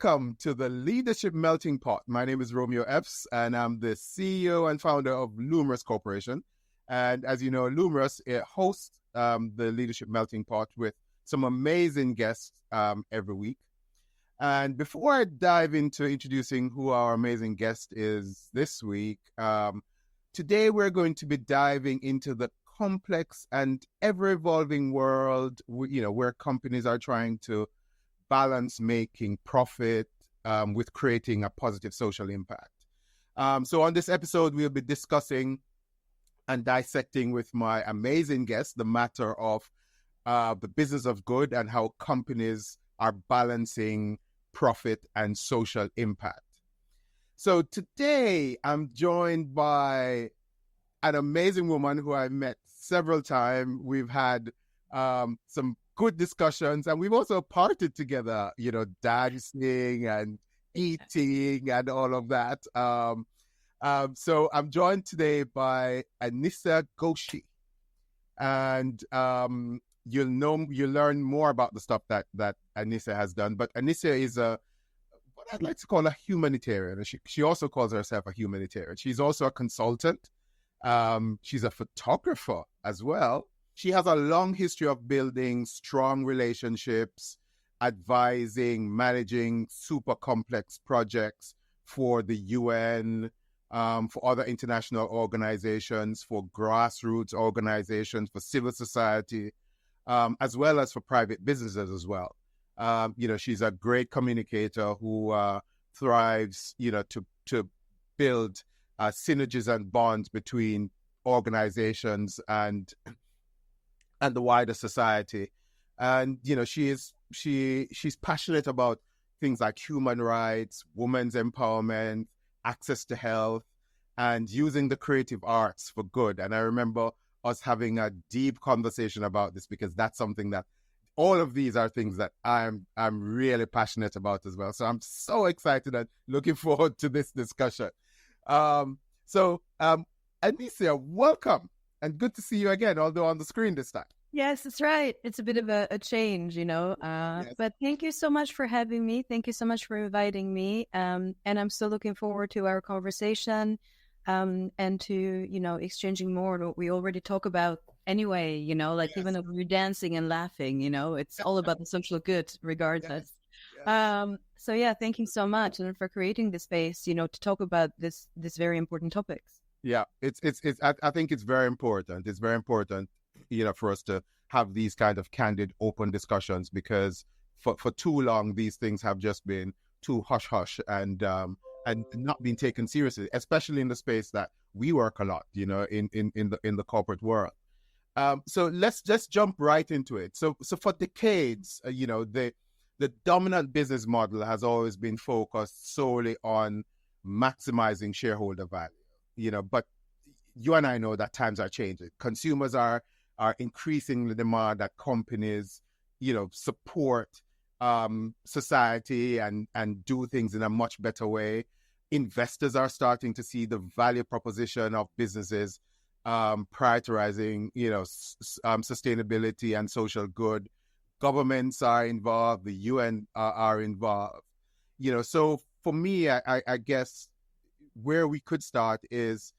Welcome to the Leadership Melting Pot. My name is Romeo Epps, and I'm the CEO and founder of Lumerous Corporation. And as you know, Lumerous hosts the Leadership Melting Pot with some amazing guests every week. And before I dive into introducing who our amazing guest is this week, today we're going to be diving into the complex and ever-evolving world, where companies are trying to balance making profit with creating a positive social impact. So on this episode, we'll be discussing and dissecting with my amazing guest the matter of the business of good and how companies are balancing profit and social impact. So today, I'm joined by an amazing woman who I met several times. We've had some good discussions, and we've also partied together, dancing and eating and all of that. So I'm joined today by Anisa Goshi, and you'll learn more about the stuff that Anisa has done. But Anisa is what I'd like to call a humanitarian. She also calls herself a humanitarian. She's also a consultant. She's a photographer as well. She has a long history of building strong relationships, advising, managing super complex projects for the UN, for other international organizations, for grassroots organizations, for civil society, as well as for private businesses as well. She's a great communicator who thrives, to build synergies and bonds between organizations and the wider society. And she's passionate about things like human rights, women's empowerment, access to health, and using the creative arts for good. And I remember us having a deep conversation about this, because that's something that all of these are things that I'm really passionate about as well. So I'm so excited and looking forward to this discussion. So Anisa, welcome. And good to see you again, although on the screen this time. Yes, that's right. It's a bit of a change, Yes. But thank you so much for having me. Thank you so much for inviting me. And I'm so looking forward to our conversation and to, exchanging more what we already talk about anyway, Yes. even though we're dancing and laughing, it's all about the social good regardless. Yes. So yeah, thank you so much and for creating this space, to talk about this very important topics. Yeah, I think it's very important. It's very important, for us to have these kind of candid, open discussions, because for too long, these things have just been too hush-hush and not being taken seriously, especially in the space that we work a lot, in the corporate world. So let's just jump right into it. So for decades, the dominant business model has always been focused solely on maximizing shareholder value, but you and I know that times are changing. Consumers are increasingly demand that companies, support society and do things in a much better way. Investors are starting to see the value proposition of businesses prioritizing, sustainability and social good. Governments are involved, the UN are involved. So for me, I guess where we could start is,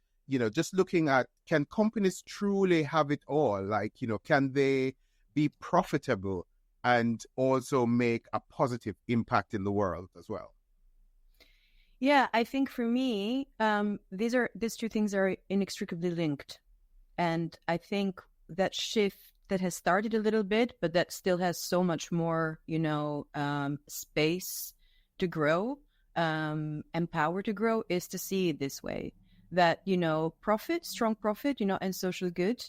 just looking at, can companies truly have it all? Like, can they be profitable and also make a positive impact in the world as well? Yeah, I think for me, these two things are inextricably linked. And I think that shift that has started a little bit, but that still has so much more, space to grow, and power to grow, is to see it this way. That, profit, strong profit, and social good.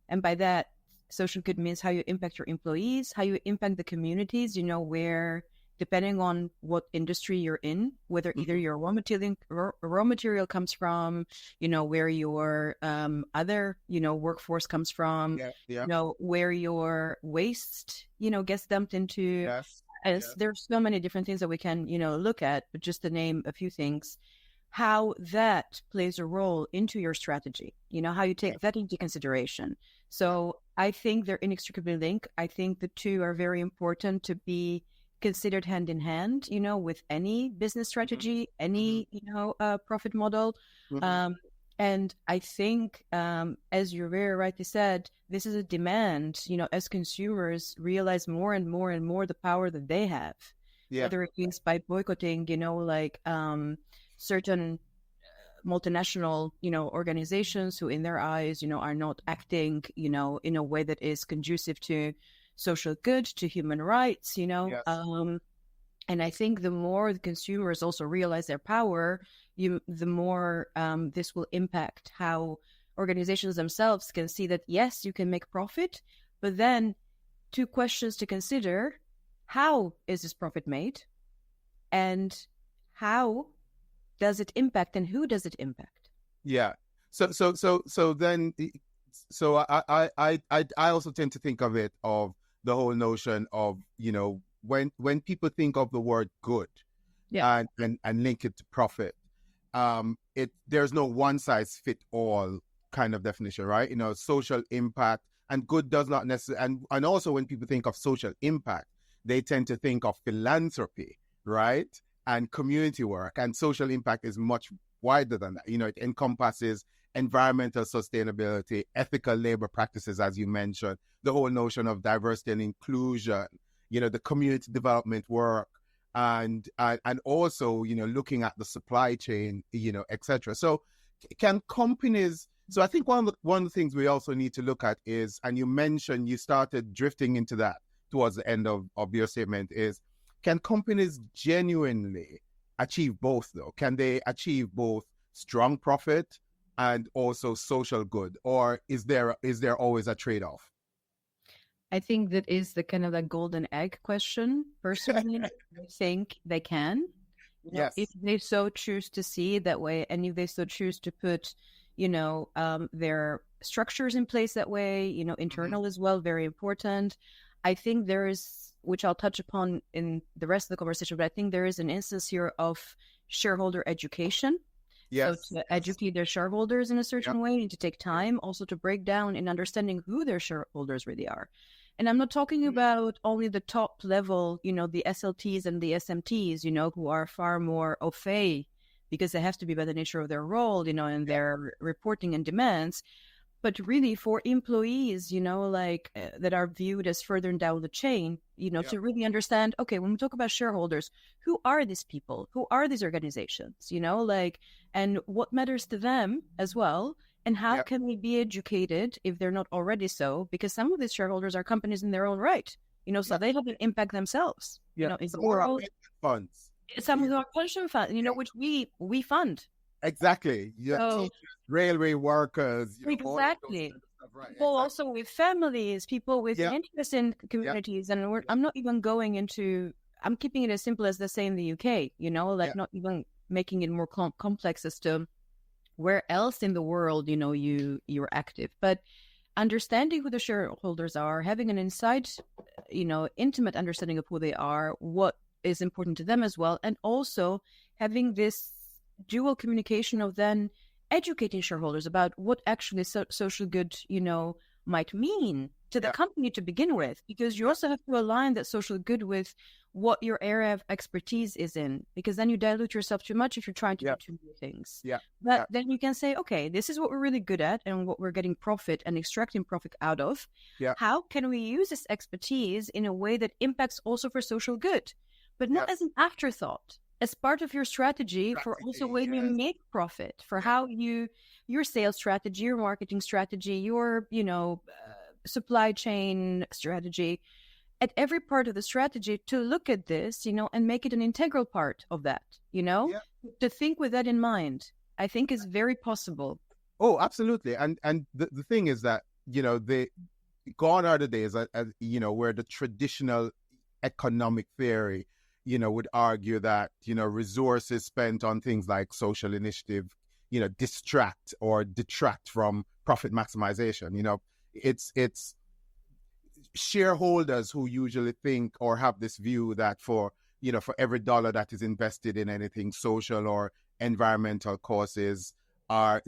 And by that, social good means how you impact your employees, how you impact the communities, where, depending on what industry you're in, whether either your raw material comes from, where your other, workforce comes from, where your waste, gets dumped into. Yes. There's so many different things that we can, look at, but just to name a few things, how that plays a role into your strategy, how you take that into consideration. So I think they're inextricably linked. I think the two are very important to be considered hand in hand, with any business strategy, any, profit model. Mm-hmm. And I think, as you very rightly said, this is a demand, as consumers realize more and more and more the power that they have, Yeah. whether it is by boycotting, certain multinational, organizations who in their eyes, are not acting, in a way that is conducive to social good, to human rights, Yes. and I think the more the consumers also realize their power, the more this will impact how organizations themselves can see that, yes, you can make profit, but then two questions to consider: how is this profit made? And how does it impact, and who does it impact? Yeah. So then, so I also tend to think of it, of the whole notion of, when people think of the word good Yeah. and link it to profit, there's no one size fit all kind of definition, right? Social impact and good does not necessarily, and also when people think of social impact, they tend to think of philanthropy, right? And community work, and social impact is much wider than that. It encompasses environmental sustainability, ethical labor practices, as you mentioned, the whole notion of diversity and inclusion, the community development work, and also, looking at the supply chain, etc. So can companies, so I think one of the things we also need to look at is, and you mentioned you started drifting into that towards the end of your statement, is, can companies genuinely achieve both, though? Can they achieve both strong profit and also social good, or is there always a trade-off? I think that is the kind of like golden egg question. Personally, I think they can, if Yes. they so choose to see it that way, and if they so choose to put, their structures in place that way, Mm-hmm. internal as well, very important. I think there is, which I'll touch upon in the rest of the conversation, but I think there is an instance here of shareholder education. So Yes. to Yes. educate their shareholders in a Yep. certain way, and to take Yep. time also to break down in understanding who their shareholders really are. And I'm not talking Mm-hmm. about only the top level, the SLTs and the SMTs, who are far more au fait because they have to be by the nature of their role, and Yep. their reporting and demands, but really for employees, that are viewed as further down the chain, Yep. to really understand, okay, when we talk about shareholders, who are these people? Who are these organizations? And what matters to them as well? And how Yep. can we be educated if they're not already so? Because some of these shareholders are companies in their own right, so Yep. they have an impact themselves, Yep. in the Some are world. pension funds. Some of them are pension funds, Yep. which we fund. Exactly. Yeah. So Teachers, railway workers, all of those exactly. kind of stuff. Right. People Exactly. also with families, people with Yeah. interest in Yeah. communities, and Yeah. I'm not even going into. I'm keeping it as simple as they say in the UK. Yeah. Not even making it more complex as to where else in the world you're active, but understanding who the shareholders are, having an inside, intimate understanding of who they are, what is important to them as well, and also having this dual communication of then educating shareholders about what actually social good, might mean to the Yeah. company to begin with, because you Yeah. also have to align that social good with what your area of expertise is in, because then you dilute yourself too much if you're trying to do Yeah. too many things. Yeah. But Yeah. then you can say, okay, this is what we're really good at and what we're getting profit and extracting profit out of. Yeah. How can we use this expertise in a way that impacts also for social good, but not as Yes. an afterthought, as part of your strategy for also Strategy. when you Yes. make profit, for Yeah. how your sales strategy, your marketing strategy, your, supply chain strategy, at every part of the strategy to look at this, and make it an integral part of that, Yeah. to think with that in mind, I think is very possible. Oh, absolutely. And the thing is that, the gone are the days, where the traditional economic theory, would argue that, resources spent on things like social initiative, distract or detract from profit maximization. It's shareholders who usually think or have this view that for every dollar that is invested in anything social or environmental causes, are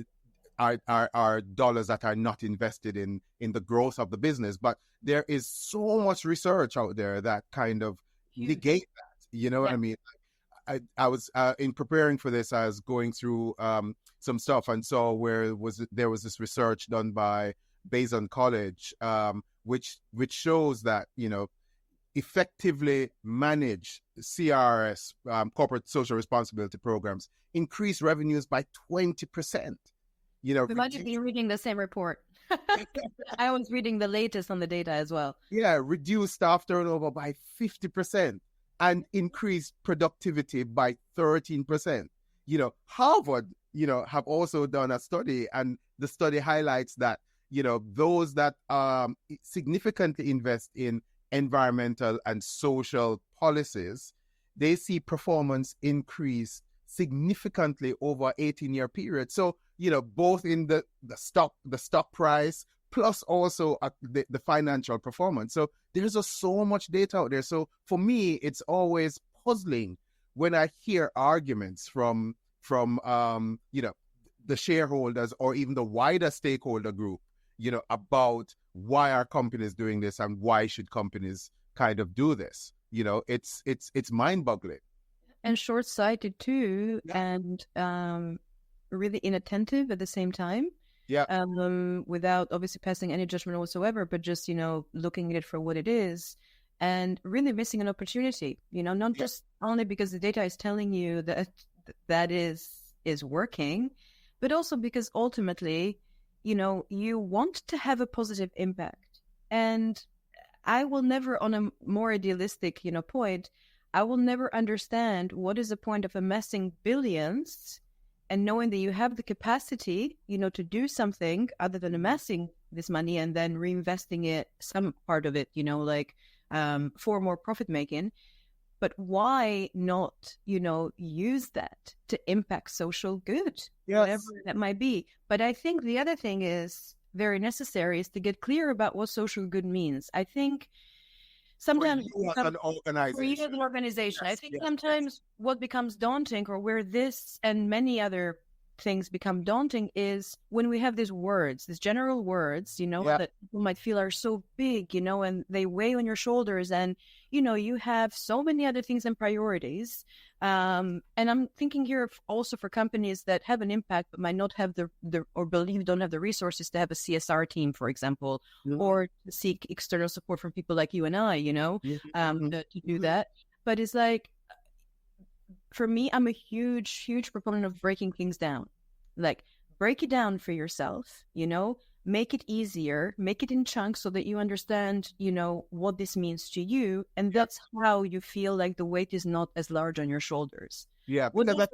are dollars that are not invested in the growth of the business. But there is so much research out there that kind of negate that. You know what Yeah. I mean? I was in preparing for this, I was going through some stuff and saw where there was this research done by Basel College, which shows that, effectively manage CRS, corporate social responsibility programs, increase revenues by 20%. We might be reading the same report. I was reading the latest on the data as well. Yeah, reduce staff turnover by 50% and increase productivity by 13%. Harvard, have also done a study, and the study highlights that, those that significantly invest in environmental and social policies, they see performance increase significantly over 18-year period. So, both in the stock price, plus also the financial performance. So there's just so much data out there. So for me, it's always puzzling when I hear arguments from the shareholders or even the wider stakeholder group, about why are companies doing this and why should companies kind of do this. It's mind-boggling. And short-sighted too, Yeah. and really inattentive at the same time. Yeah. Without obviously passing any judgment whatsoever, but just, looking at it for what it is and really missing an opportunity, not just only because the data is telling you that is working, but also because ultimately, you want to have a positive impact. And I will never, on a more idealistic, point, I will never understand what is the point of amassing billions and knowing that you have the capacity, to do something other than amassing this money and then reinvesting it, some part of it, for more profit making. But why not, use that to impact social good, whatever that might be? But I think the other thing is very necessary is to get clear about what social good means. I think sometimes an organization. I think sometimes what becomes daunting, or where this and many other things become daunting, is when we have these words, these general words, that people might feel are so big, and they weigh on your shoulders, and you have so many other things and priorities. And I'm thinking here also for companies that have an impact but might not have the or believe don't have the resources to have a CSR team, for example, or to seek external support from people like you and I, to do that. But it's like, for me, I'm a huge, huge proponent of breaking things down. Like, break it down for yourself, make it easier, make it in chunks so that you understand, what this means to you. And that's how you feel like the weight is not as large on your shoulders. Yeah, because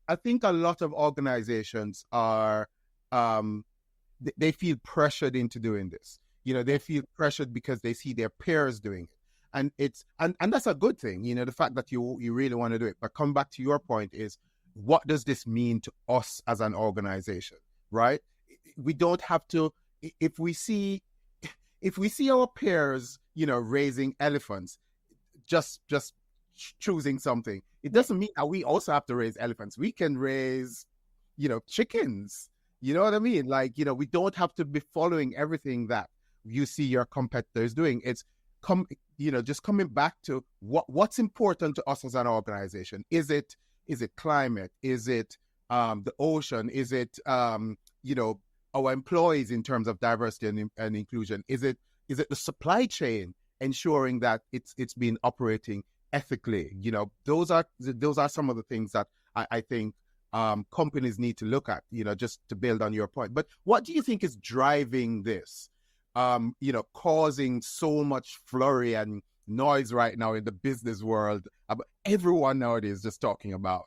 I think a lot of organizations are, they feel pressured into doing this. They feel pressured because they see their peers doing it. And and that's a good thing, the fact that you really want to do it. But come back to your point is, what does this mean to us as an organization, right? We don't have to, if we see our peers, raising elephants, just choosing something, it doesn't mean that we also have to raise elephants. We can raise, chickens. You know what I mean? Like, we don't have to be following everything that you see your competitors doing. It's just coming back to what's important to us as an organization. Is it climate? Is it the ocean? Is it our employees in terms of diversity and inclusion? Is it the supply chain, ensuring that it's been operating ethically? Those are some of the things that I think companies need to look at, just to build on your point. But what do you think is driving this? Causing so much flurry and noise right now in the business world. Everyone nowadays is just talking about,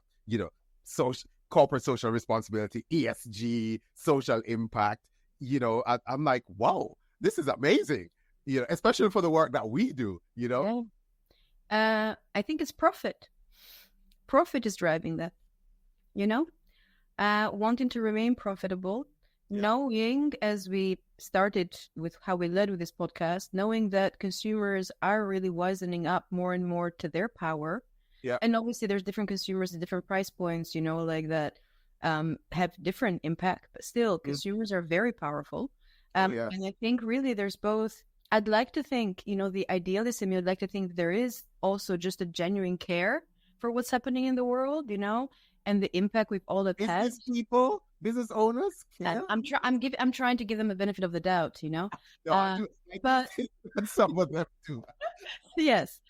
corporate social responsibility, ESG, social impact. I'm like, wow, this is amazing. Especially for the work that we do. I think it's profit. Profit is driving that. Wanting to remain profitable. Knowing, as we started with how we led with this podcast, knowing that consumers are really wisening up more and more to their power. Yeah. And obviously there's different consumers at different price points, like that have different impact, but still consumers are very powerful. And I think really there's both I'd like to think, the idealist in me would like to think there is also just a genuine care for what's happening in the world, and the impact we've all have had. Business people, business owners, And yeah. I'm trying to give them a benefit of the doubt, No, but and some of them too. yes,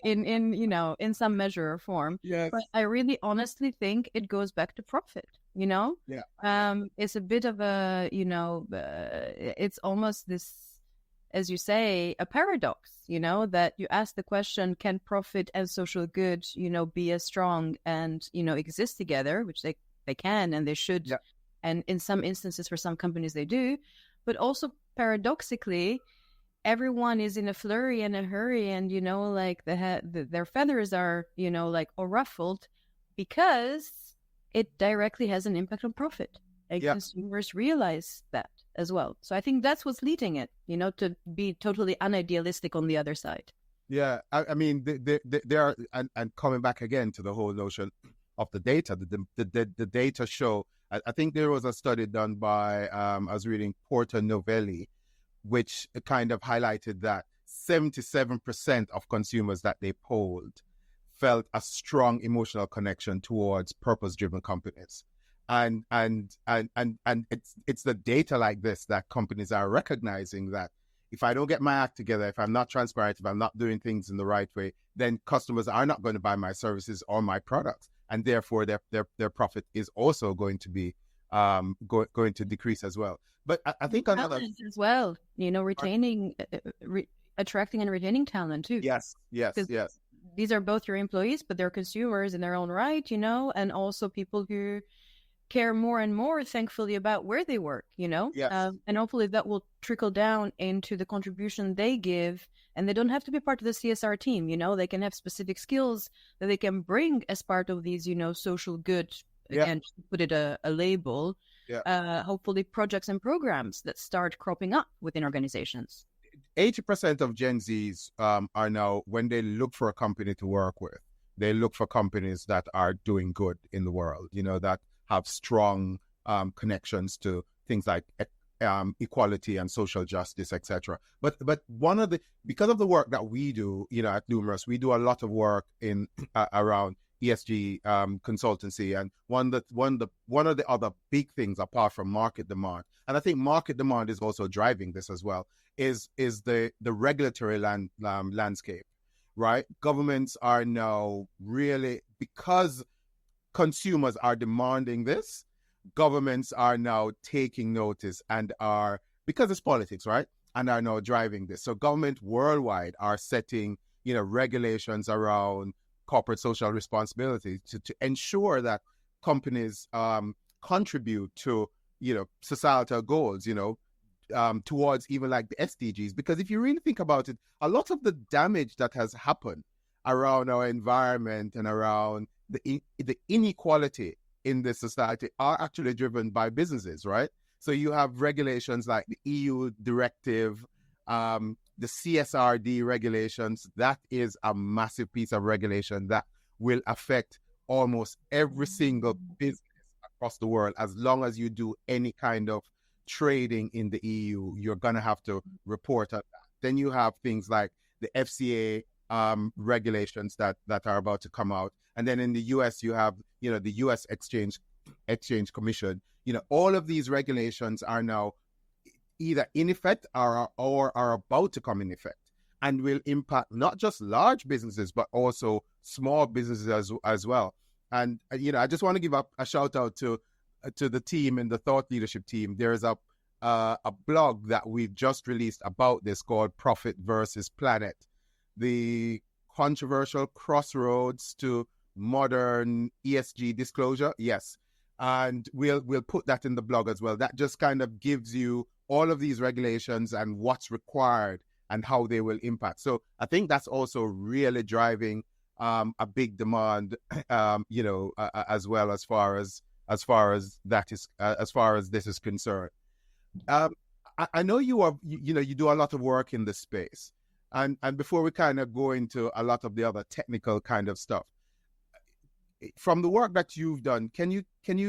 in some measure or form. Yes. But I really honestly think it goes back to profit. Yeah. It's a bit of a, it's almost this, as you say, a paradox, that you ask the question, can profit and social good, be as strong and, exist together, which they can and they should. Yeah. And in some instances, for some companies, they do. But also paradoxically, everyone is in a flurry and a hurry, and, like their feathers are, like, or ruffled, because it directly has an impact on profit. And consumers realize that as well. So I think that's what's leading it, to be totally unidealistic on the other side. Yeah, I mean, there are, and coming back again to the whole notion of the data, the data show. I think there was a study done by, I was reading Porter Novelli, which kind of highlighted that 77% of consumers that they polled felt a strong emotional connection towards purpose-driven companies. And it's the data like this that companies are recognizing that if I don't get my act together, if I'm not transparent, if I'm not doing things in the right way, then customers are not going to buy my services or my products, and therefore their profit is also going to be going to decrease as well. But I think another as well, retaining, attracting and retaining talent too. Yes. These are both your employees, but they're consumers in their own right, and also people who care more and more, thankfully, about where they work, Yes. And hopefully that will trickle down into the contribution they give. And they don't have to be part of the CSR team, they can have specific skills that they can bring as part of these, social good, again, to put it a label, hopefully projects and programs that start cropping up within organizations. 80% of Gen Zs are now, when they look for a company to work with, they look for companies that are doing good in the world, that have strong connections to things like equality and social justice, etc. But because of the work that we do, at Numerous, we do a lot of work in around ESG consultancy, and one of the other big things apart from market demand, and I think market demand is also driving this as well, is the regulatory landscape, right? Governments are now really, because consumers are demanding this, governments are now taking notice and are, because it's politics, right? And are now driving this. So government worldwide are setting, regulations around corporate social responsibility to ensure that companies contribute to, societal goals, towards even like the SDGs. Because if you really think about it, a lot of the damage that has happened around our environment and around the inequality in this society are actually driven by businesses, right? So you have regulations like the EU directive, the CSRD regulations. That is a massive piece of regulation that will affect almost every single business across the world. As long as you do any kind of trading in the EU, you're going to have to report on that. Then you have things like the FCA regulations that are about to come out. And then in the US, you have, the US Exchange Commission. All of these regulations are now either in effect or are about to come in effect, and will impact not just large businesses, but also small businesses as well. And, I just want to give a shout out to the team and the thought leadership team. There's a blog that we've just released about this called Profit versus Planet, the controversial crossroads to modern ESG disclosure. Yes. And we'll put that in the blog as well. That just kind of gives you all of these regulations and what's required and how they will impact. So I think that's also really driving a big demand, as well, as far as this is concerned. I know you do a lot of work in this space. And before we kind of go into a lot of the other technical kind of stuff, from the work that you've done, can you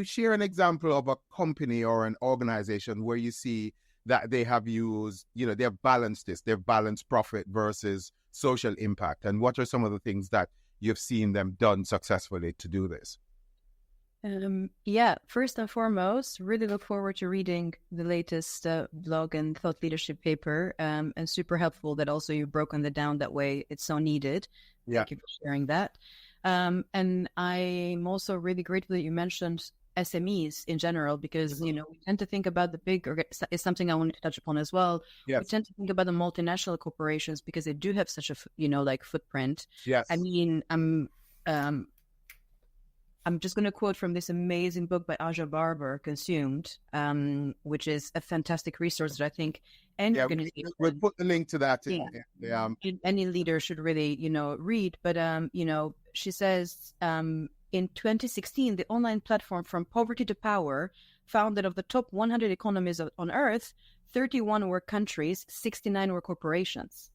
share an example of a company or an organization where you see that they have used, they have balanced this, they've balanced profit versus social impact? And what are some of the things that you've seen them done successfully to do this? Yeah, first and foremost, really look forward to reading the latest blog and thought leadership paper, and super helpful that also you've broken that down that way. It's so needed. Yeah. Thank you for sharing that. And I'm also really grateful that you mentioned SMEs in general, because, we tend to think about the big, it's something I wanted to touch upon as well. Yes. We tend to think about the multinational corporations because they do have such a, footprint. Yes. I mean, I'm just going to quote from this amazing book by Aja Barber, Consumed, which is a fantastic resource that I think any organization... We'll put the link to that. Any leader should really, read. But, she says, in 2016, the online platform From Poverty to Power found that of the top 100 economies on Earth, 31 were countries, 69 were corporations.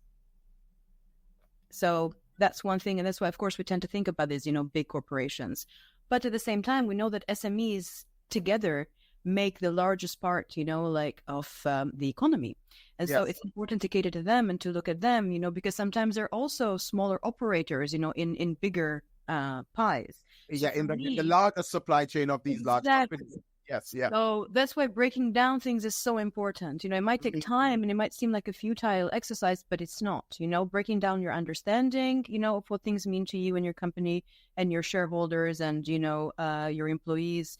So that's one thing. And that's why, of course, we tend to think about these, big corporations. But at the same time, we know that SMEs together make the largest part, of the economy. And so it's important to cater to them and to look at them, because sometimes they're also smaller operators, in bigger pies. Yeah, so in the larger supply chain of these large companies. Yes, yeah. So that's why breaking down things is so important. It might take time and it might seem like a futile exercise, but it's not. Breaking down your understanding, of what things mean to you and your company and your shareholders and, your employees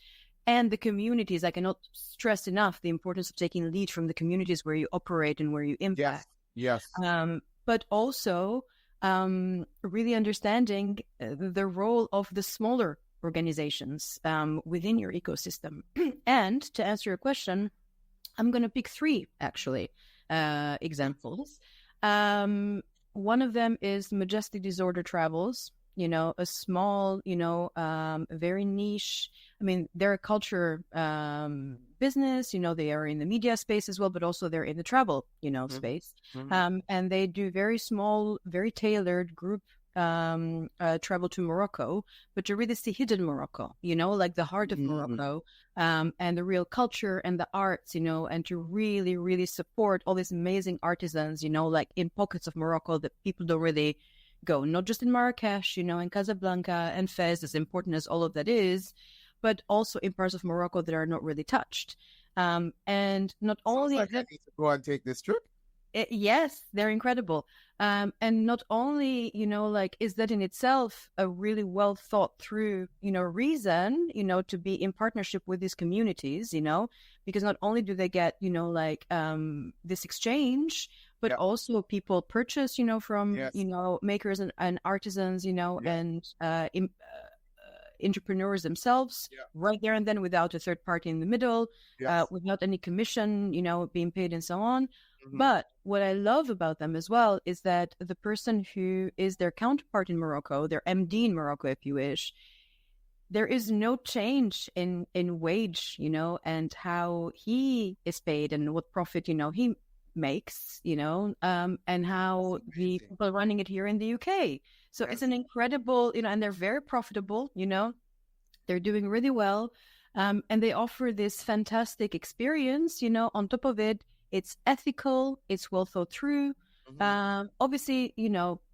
and the communities. I cannot stress enough the importance of taking lead from the communities where you operate and where you impact. Yes. But also really understanding the role of the smaller organizations within your ecosystem. And to answer your question, I'm going to pick 3 actually examples. One of them is Majestic Disorder Travels, a small, very niche. I mean, they're a culture business, they are in the media space as well, but also they're in the travel, space. And they do very small, very tailored group travel to Morocco, but to really see hidden Morocco, like the heart of Morocco, and the real culture and the arts, and to really, really support all these amazing artisans, like in pockets of Morocco that people don't really go, not just in Marrakesh, in Casablanca and Fez, as important as all of that is, but also in parts of Morocco that are not really touched. And not only... I need to go and take this trip. Yes, they're incredible. And not only, is that in itself a really well thought through, reason, to be in partnership with these communities, because not only do they get, this exchange, but also people purchase, from, makers and artisans, and entrepreneurs themselves right there and then without a third party in the middle, without any commission, being paid and so on. But what I love about them as well is that the person who is their counterpart in Morocco, their MD in Morocco, if you wish, there is no change in wage, and how he is paid and what profit, he makes, and how the people running it here in the UK. So it's an incredible, and they're very profitable, they're doing really well. And they offer this fantastic experience, on top of it. It's ethical, it's well thought through. Obviously,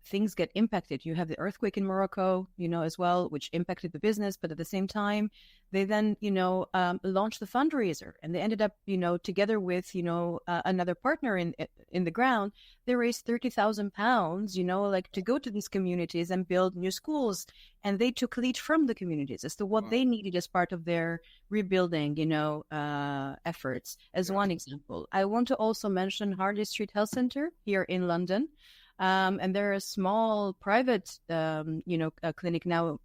things get impacted. You have the earthquake in Morocco, as well, which impacted the business. But at the same time, they then, launched the fundraiser, and they ended up, together with, another partner in the ground. They raised £30,000, to go to these communities and build new schools. And they took lead from the communities as to what they needed as part of their rebuilding, efforts. As one example, I want to also mention Harley Street Health Center here in London. And they're a small private, a clinic now,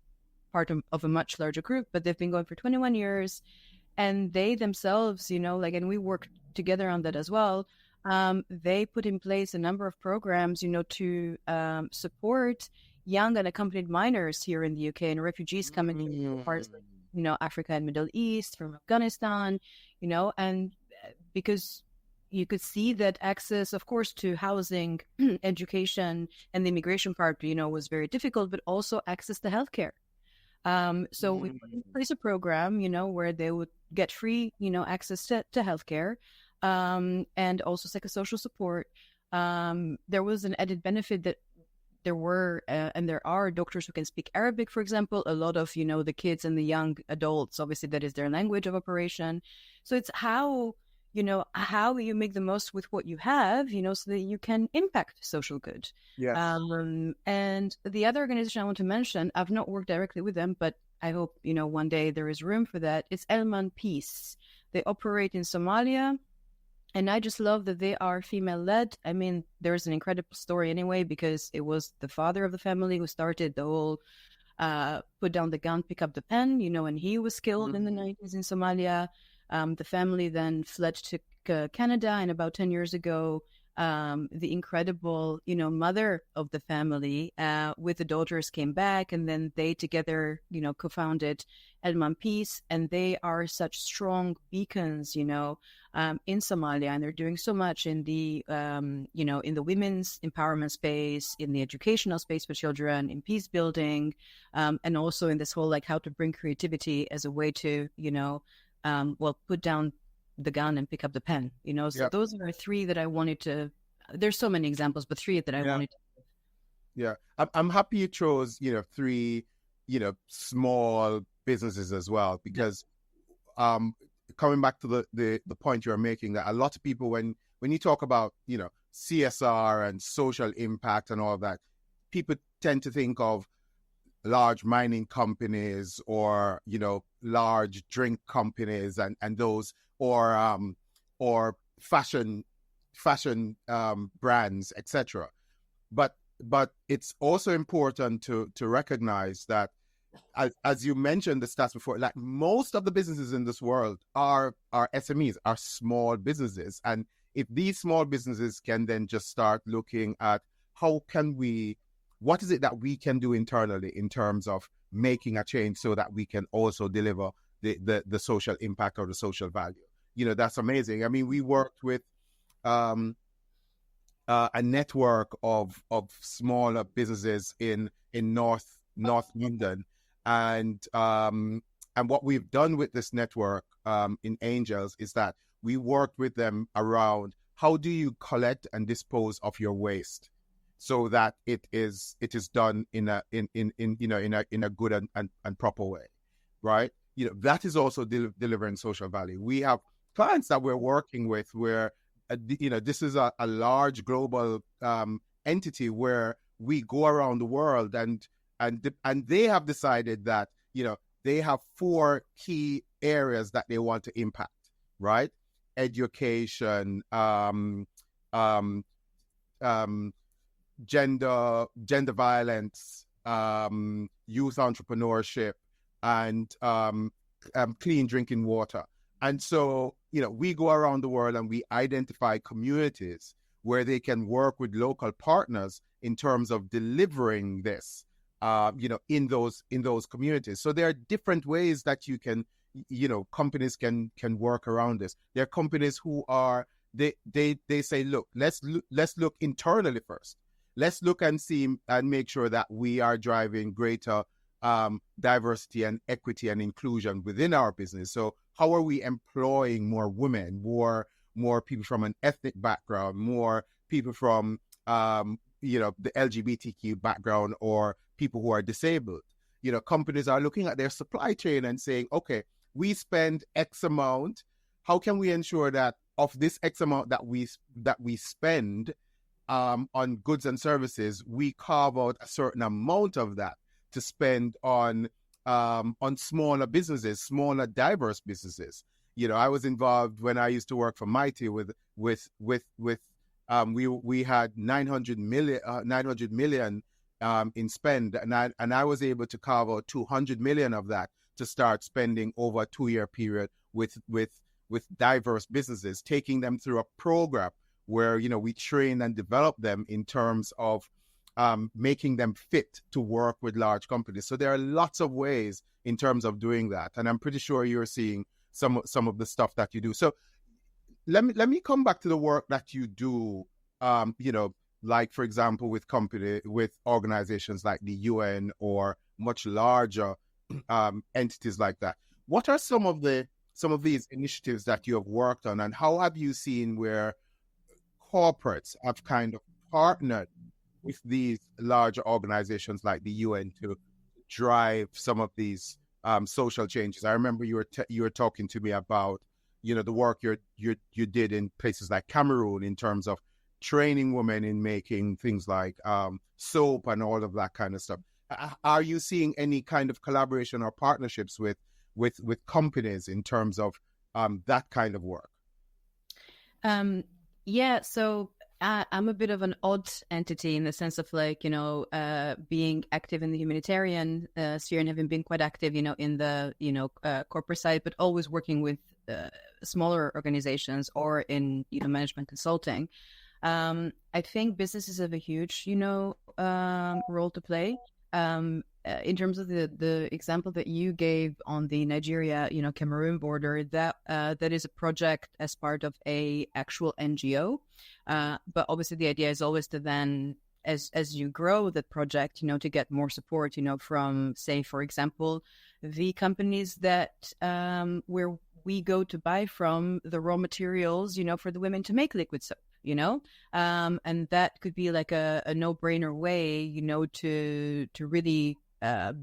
part of a much larger group, but they've been going for 21 years. And they themselves, and we work together on that as well. They put in place a number of programs, to support young unaccompanied minors here in the UK and refugees coming from parts like, Africa and Middle East, from Afghanistan, and because you could see that access, of course, to housing, education, and the immigration part, was very difficult, but also access to healthcare. So we put in place a program, where they would get free, access to healthcare. and also psychosocial support. There was an added benefit that there were and there are doctors who can speak Arabic, for example. A lot of, the kids and the young adults, obviously that is their language of operation. So it's how you make the most with what you have, so that you can impact social good. Yes. And the other organization I want to mention, I've not worked directly with them, but I hope, one day there is room for that. It's Elman Peace. They operate in Somalia. And I just love that they are female-led. I mean, there's an incredible story anyway, because it was the father of the family who started the whole put down the gun, pick up the pen, and he was killed in the 90s in Somalia. The family then fled to Canada, and about 10 years ago, the incredible, mother of the family with the daughters came back, and then they together, co-founded Elman Peace, and they are such strong beacons, in Somalia, and they're doing so much in the, in the women's empowerment space, in the educational space for children, in peace building, and also in this whole how to bring creativity as a way to, put down the gun and pick up the pen. So Yep. those are three that I wanted to. There's so many examples, but three that I wanted to. Yeah, I'm happy you chose three small businesses as well, because coming back to the point you're making, that a lot of people, when you talk about CSR and social impact and all of that, people tend to think of large mining companies or large drink companies and those, or fashion brands, etc. But it's also important to recognize that, as you mentioned the stats before, like most of the businesses in this world are SMEs, are small businesses. And if these small businesses can then just start looking at what is it that we can do internally in terms of making a change so that we can also deliver the social impact or the social value. That's amazing. I mean, we worked with a network of smaller businesses in North London, and what we've done with this network in Angels is that we worked with them around how do you collect and dispose of your waste so that it is done in a good and proper way, right? That is also delivering social value. We have clients that we're working with where this is a large global entity where we go around the world, and they have decided that they have 4 key areas that they want to impact, right? Education, gender violence, youth entrepreneurship, and clean drinking water. And so, we go around the world and we identify communities where they can work with local partners in terms of delivering this, in those communities. So there are different ways that you can, companies can work around this. There are companies who are, they say, look, let's look internally first. Let's look and see and make sure that we are driving greater diversity and equity and inclusion within our business. So how are we employing more women, more people from an ethnic background, more people from the LGBTQ background, or people who are disabled? Companies are looking at their supply chain and saying, okay, we spend X amount. How can we ensure that of this X amount that we spend on goods and services, we carve out a certain amount of that to spend on smaller businesses, smaller diverse businesses. I was involved when I used to work for Mighty with we had 900 million in spend, and I was able to carve out 200 million of that to start spending over a 2-year period with diverse businesses, taking them through a program where we train and develop them in terms of making them fit to work with large companies. So there are lots of ways in terms of doing that, and I'm pretty sure you're seeing some of the stuff that you do. So let me come back to the work that you do. Like for example, with organizations like the UN or much larger entities like that. What are some of the some of these initiatives that you have worked on, and how have you seen where corporates have kind of partnered with these larger organizations like the UN to drive some of these social changes? I remember you were talking to me about, the work you did in places like Cameroon in terms of training women in making things like soap and all of that kind of stuff. Are you seeing any kind of collaboration or partnerships with companies in terms of that kind of work? Yeah, so I'm a bit of an odd entity in the sense of like, being active in the humanitarian sphere and having been quite active, in the, corporate side, but always working with smaller organizations or in, management consulting. I think businesses have a huge, role to play. In terms of the example that you gave on the Nigeria, Cameroon border, that is a project as part of a actual NGO. But obviously the idea is always to then, as you grow the project, to get more support, from, say, for example, the companies that where we go to buy from the raw materials, for the women to make liquid soap. And that could be like a no-brainer way, to really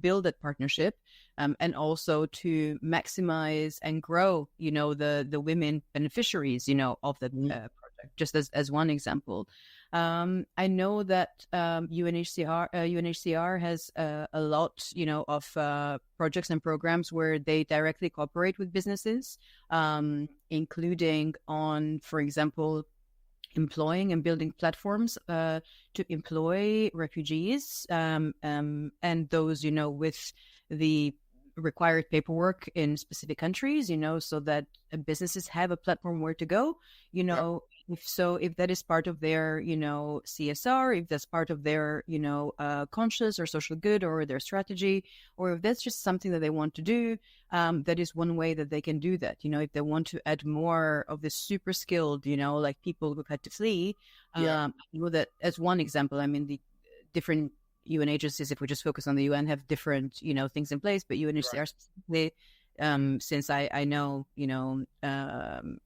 build that partnership, and also to maximize and grow, the women beneficiaries, of the project, just as one example. I know that UNHCR has a lot, of projects and programs where they directly cooperate with businesses, including on, for example, employing and building platforms to employ refugees and those, with the required paperwork in specific countries, so that businesses have a platform where to go, if that is part of their, CSR, if that's part of their, conscious or social good or their strategy, or if that's just something that they want to do, that is one way that they can do that. If they want to add more of the super skilled, like people who've had to flee, that as one example. I mean, the different UN agencies, if we just focus on the UN, have different, things in place, but UNHCR specifically, since I know,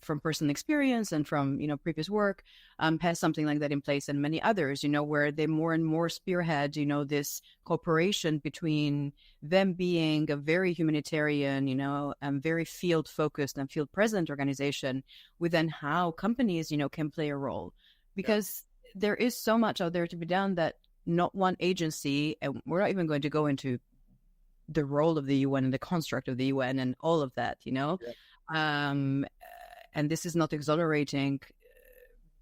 from personal experience and from, previous work, has something like that in place, and many others, where they more and more spearhead, this cooperation between them being a very humanitarian, and very field focused and field present organization, with then how companies, can play a role, because there is so much out there to be done that not one agency, and we're not even going to go into the role of the UN and the construct of the UN and all of that, and this is not exonerating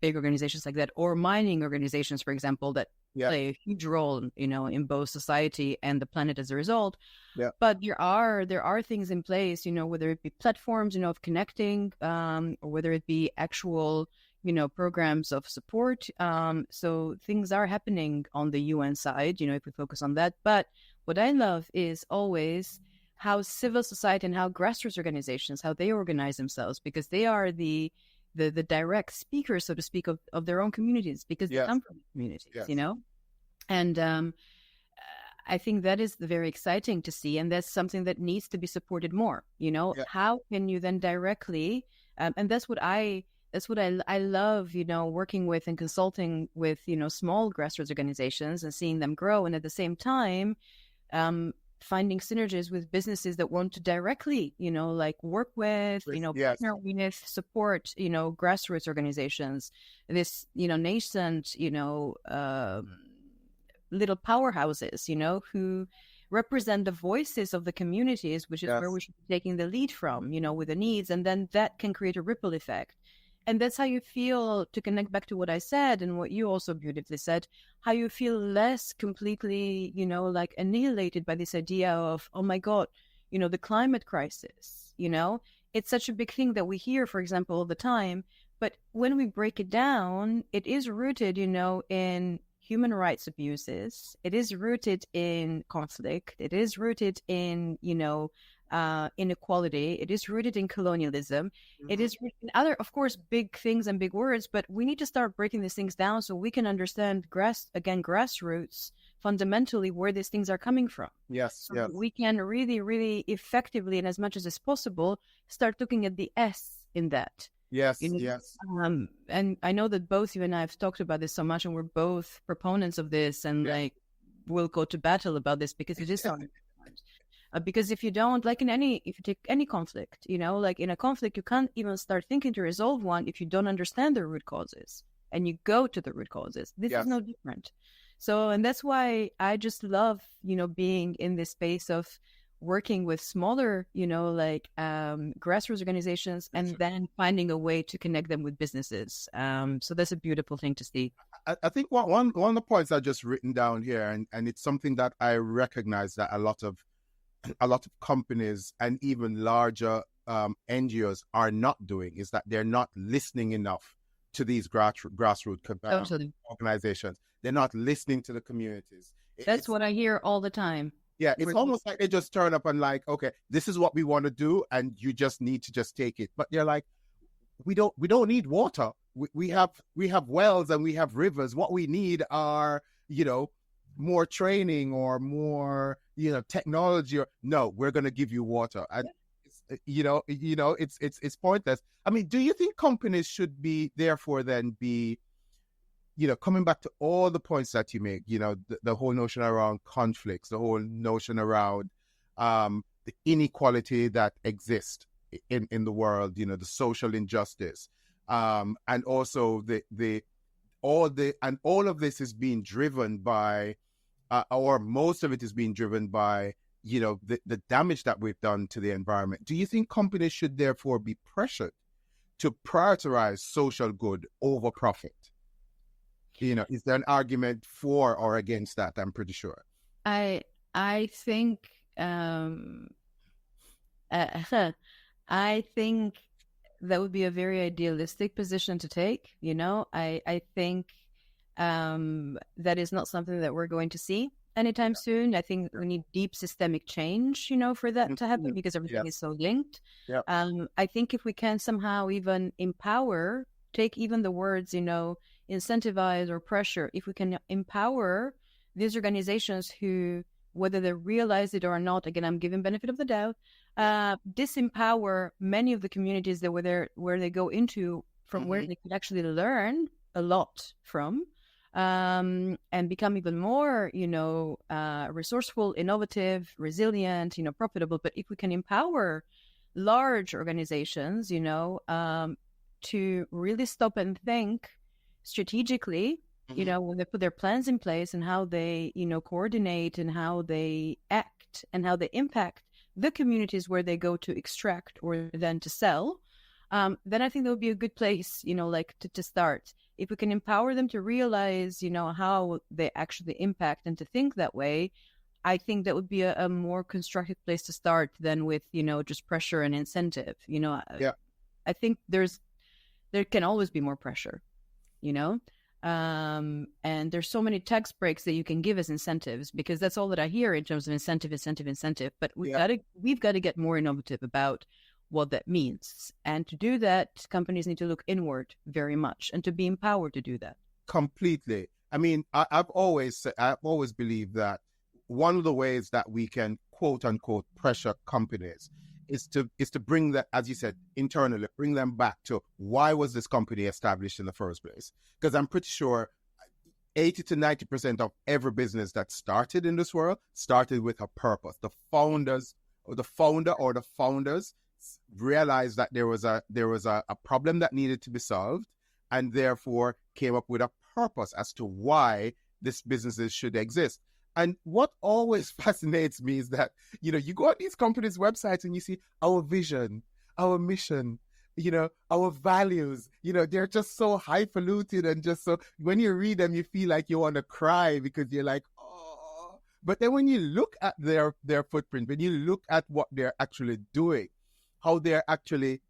big organizations like that, or mining organizations, for example, that play a huge role, in both society and the planet as a result. But there are things in place, whether it be platforms, of connecting, or whether it be actual, programs of support. So things are happening on the UN side, if we focus on that. But what I love is always how civil society and how grassroots organizations, how they organize themselves, because they are the direct speakers, so to speak, of their own communities, because they come from communities, And I think that is very exciting to see, and that's something that needs to be supported more. How can you then directly, and that's what I love, working with and consulting with, small grassroots organizations and seeing them grow, and at the same time, finding synergies with businesses that want to directly, work with, partner with, support, grassroots organizations, this, nascent, little powerhouses, who represent the voices of the communities, which is where we should be taking the lead from, with the needs, and then that can create a ripple effect. And that's how you feel, to connect back to what I said and what you also beautifully said, how you feel less completely, like annihilated by this idea of, oh my God, the climate crisis, it's such a big thing that we hear, for example, all the time. But when we break it down, it is rooted, in human rights abuses. It is rooted in conflict. It is rooted in, inequality. It is rooted in colonialism. It is rooted in other, of course, big things and big words, but we need to start breaking these things down so we can understand grassroots fundamentally where these things are coming from. Yes, So yes, we can really, really effectively and as much as is possible, start looking at the S in that. yes, You know, yes. and I know that both you and I have talked about this so much, and we're both proponents of this, and Yeah. like we'll go to battle about this because it is so important. Because if you don't, like if you take any conflict, like in a conflict, you can't even start thinking to resolve one if you don't understand the root causes and you go to the root causes. This is Yes. no different. So, and that's why I just love, being in this space of working with smaller, grassroots organizations and then finding a way to connect them with businesses. So that's a beautiful thing to see. I think one of the points I just written down here, and it's something that I recognize that a lot of companies and even larger NGOs are not doing, is that they're not listening enough to these grassroots organizations. They're not listening to the communities. That's what I hear all the time. Yeah, it's almost like they just turn up and like, okay, this is what we want to do, and you just need to just take it. But they're like, we don't need water. We have wells and we have rivers. What we need are, more training or more, technology. Or no, we're going to give you water. And it's pointless. I mean, do you think companies should be therefore then be, coming back to all the points that you make, the whole notion around conflicts, the whole notion around the inequality that exists in the world, the social injustice, and also all of this is being driven by, or most of it is being driven by, the damage that we've done to the environment. Do you think companies should therefore be pressured to prioritize social good over profit? Is there an argument for or against that? I'm pretty sure. I think I think that would be a very idealistic position to take. I think that is not something that we're going to see anytime soon. I think we need deep systemic change, for that to happen because everything is so linked. Yeah. I think if we can somehow even empower, take even the words, incentivize or pressure, if we can empower these organizations who, whether they realize it or not, again, I'm giving benefit of the doubt, disempower many of the communities that where they go into from where they could actually learn a lot from, and become even more, resourceful, innovative, resilient, profitable. But if we can empower large organizations, to really stop and think strategically, when they put their plans in place and how they, coordinate and how they act and how they impact the communities where they go to extract or then to sell, then I think that would be a good place, to start. If we can empower them to realize, how they actually impact and to think that way, I think that would be a more constructive place to start than with, just pressure and incentive. I think there can always be more pressure, and there's so many tax breaks that you can give as incentives, because that's all that I hear in terms of incentive. But we've got to get more innovative about what that means. And to do that, companies need to look inward very much and to be empowered to do that. Completely. I mean, I've always believed that one of the ways that we can quote unquote pressure companies is to bring that, as you said, internally, bring them back to why was this company established in the first place? Because I'm pretty sure 80 to 90% of every business that started in this world started with a purpose. The founder or the founders realized that there was a problem that needed to be solved, and therefore came up with a purpose as to why this businesses should exist. And what always fascinates me is that, you go on these companies' websites and you see our vision, our mission, our values, they're just so highfalutin, and just so, when you read them, you feel like you want to cry because you're like, oh. But then when you look at their footprint, when you look at what they're actually doing, how they're actually,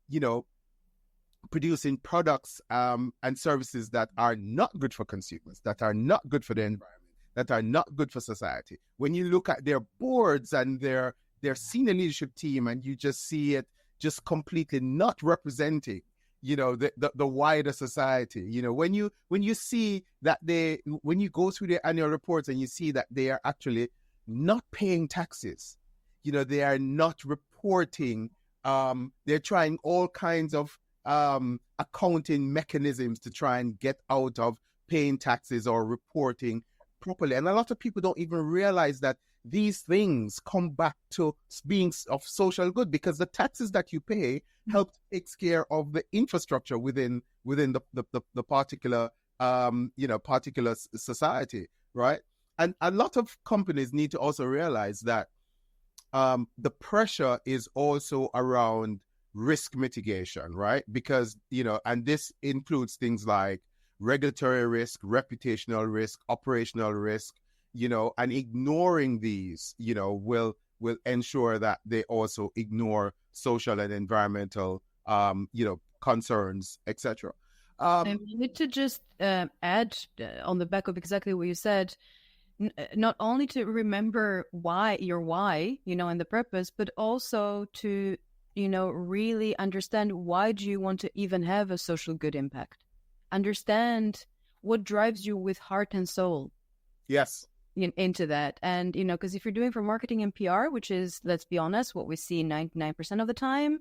producing products and services that are not good for consumers, that are not good for the environment, that are not good for society. When you look at their boards and their senior leadership team, and you just see it just completely not representing, the wider society. When you see that when you go through their annual reports and you see that they are actually not paying taxes, they are not reporting. They're trying all kinds of accounting mechanisms to try and get out of paying taxes or reporting properly. And a lot of people don't even realize that these things come back to being of social good, because the taxes that you pay help take care of the infrastructure within the particular particular society, right? And a lot of companies need to also realize that the pressure is also around risk mitigation, right? Because, and this includes things like regulatory risk, reputational risk, operational risk, and ignoring these, will ensure that they also ignore social and environmental, concerns, etc. I wanted to just add on the back of exactly what you said, not only to remember your why, and the purpose, but also to, really understand, why do you want to even have a social good impact? Understand what drives you with heart and soul. Yes. Into that. And, because if you're doing for marketing and PR, which is, let's be honest, what we see 99% of the time,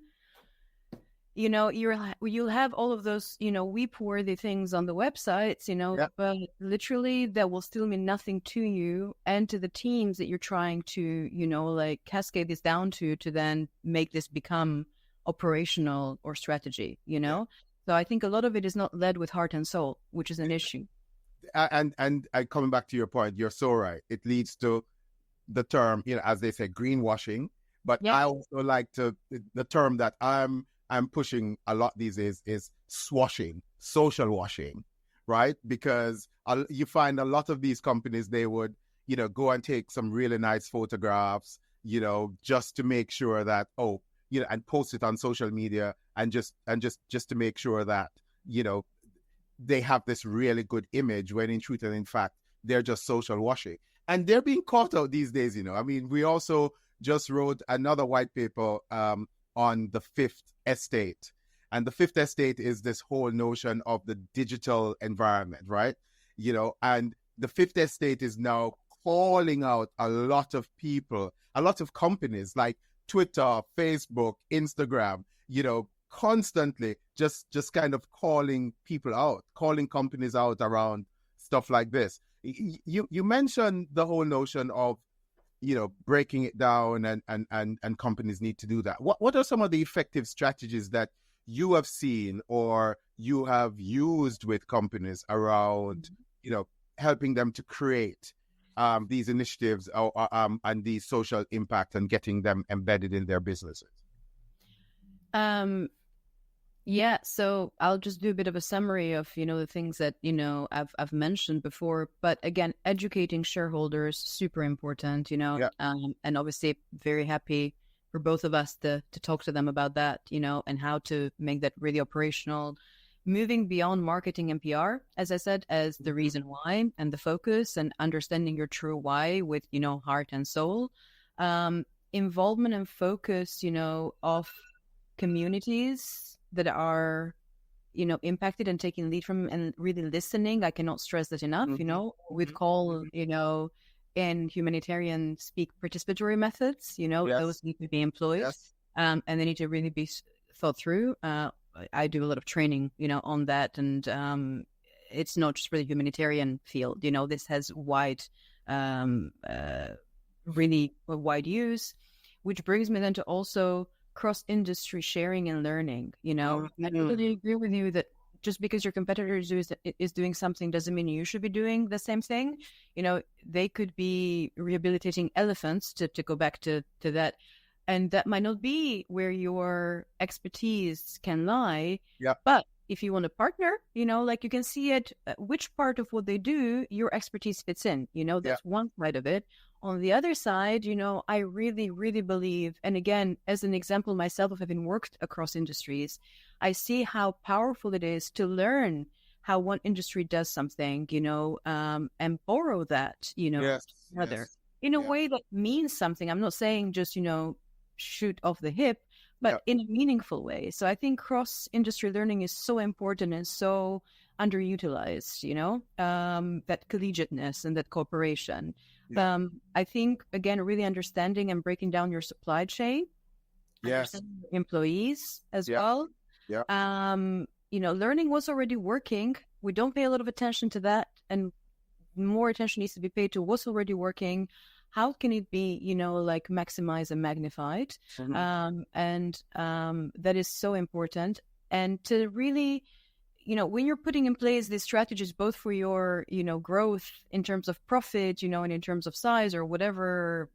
you'll have all of those, weep-worthy things on the websites, Yeah. but literally that will still mean nothing to you and to the teams that you're trying to, cascade this down to then make this become operational or strategy, Yeah. So I think a lot of it is not led with heart and soul, which is an issue. And coming back to your point, you're so right. It leads to the term, as they say, greenwashing. But Yeah. I also like the term that I'm pushing a lot these days is swashing, social washing, right? Because you find a lot of these companies, they would, go and take some really nice photographs, just to make sure that, and post it on social media, and just to make sure that, they have this really good image, when in truth and in fact, they're just social washing. And they're being caught out these days, I mean, we also just wrote another white paper on the fifth estate. And the fifth estate is this whole notion of the digital environment, right? And the fifth estate is now calling out a lot of people, a lot of companies like Twitter, Facebook, Instagram, constantly just kind of calling people out, calling companies out around stuff like this. You mentioned the whole notion of, breaking it down, and companies need to do that. What are some of the effective strategies that you have seen or you have used with companies around, helping them to create these initiatives and these social impact, and getting them embedded in their businesses? Yeah, so I'll just do a bit of a summary of, the things that, I've mentioned before. But again, educating shareholders, super important, Yeah. And obviously very happy for both of us to talk to them about that, and how to make that really operational. Moving beyond marketing and PR, as I said, as the reason why and the focus, and understanding your true why with, heart and soul. Involvement and focus, of communities that are, impacted and taking lead from, and really listening. I cannot stress that enough. We'd call, in humanitarian speak, participatory methods, Yes. those need to be employed. Yes. And they need to really be thought through. I do a lot of training, on that. And it's not just for the humanitarian field, this has really wide use, which brings me then to also cross-industry sharing and learning. I totally agree with you that just because your competitor is doing something doesn't mean you should be doing the same thing. They could be rehabilitating elephants, to go back to that, and that might not be where your expertise can lie. Yeah. But if you want to partner, like you can see it, which part of what they do your expertise fits in. That's one side of it. On the other side, I really, really believe, and again, as an example myself of having worked across industries, I see how powerful it is to learn how one industry does something, and borrow that, another in a way that means something. I'm not saying just, shoot off the hip, but in a meaningful way. So I think cross-industry learning is so important and so underutilized, that collegiateness and that cooperation. I think, again, really understanding and breaking down your supply chain, understanding your employees as well. Learning what's already working. We don't pay a lot of attention to that, and more attention needs to be paid to what's already working. How can it be, maximized and magnified? That is so important. And to really, when you're putting in place these strategies, both for your, growth in terms of profit, and in terms of size or whatever,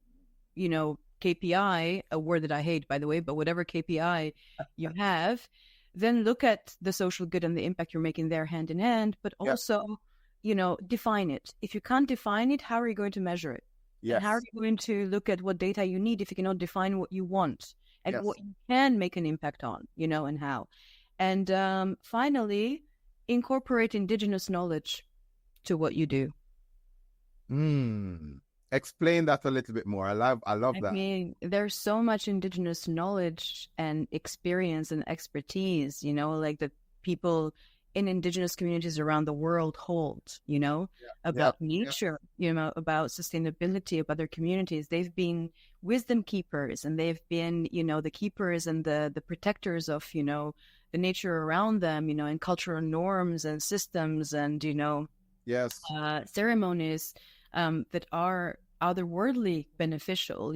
KPI, a word that I hate, by the way, but whatever KPI you have, then look at the social good and the impact you're making there hand in hand, but also, define it. If you can't define it, how are you going to measure it? And how are you going to look at what data you need if you cannot define what you want and what you can make an impact on, and how? And finally, incorporate indigenous knowledge to what you do. Explain that a little bit more. I love that. I mean, there's so much indigenous knowledge and experience and expertise, like that people in indigenous communities around the world hold, about nature, about sustainability, about their communities. They've been wisdom keepers, and they've been, the keepers and the protectors of, the nature around them, and cultural norms and systems and, ceremonies that are otherworldly beneficial,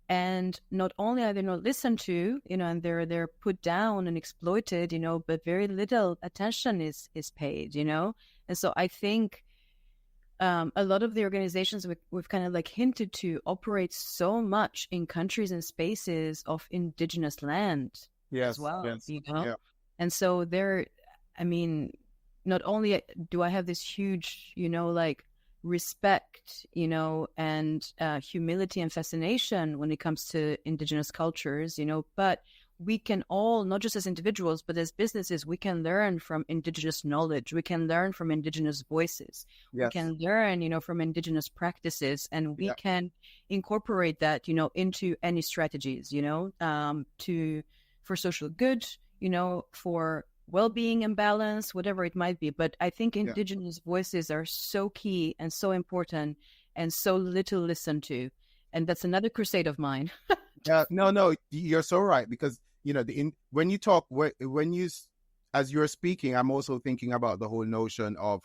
and not only are they not listened to, and they're put down and exploited, but very little attention is paid, and so I think a lot of the organizations we've kind of like hinted to operate so much in countries and spaces of indigenous land as well, and so not only do I have this huge, respect, and humility and fascination when it comes to indigenous cultures, but we can all, not just as individuals, but as businesses, we can learn from indigenous knowledge. We can learn from indigenous voices. We can learn, from indigenous practices, and we can incorporate that, into any strategies, for social good, for well-being and balance, whatever it might be. But I think indigenous voices are so key and so important and so little listened to. And that's another crusade of mine. No, you're so right. Because, when you talk, as you're speaking, I'm also thinking about the whole notion of,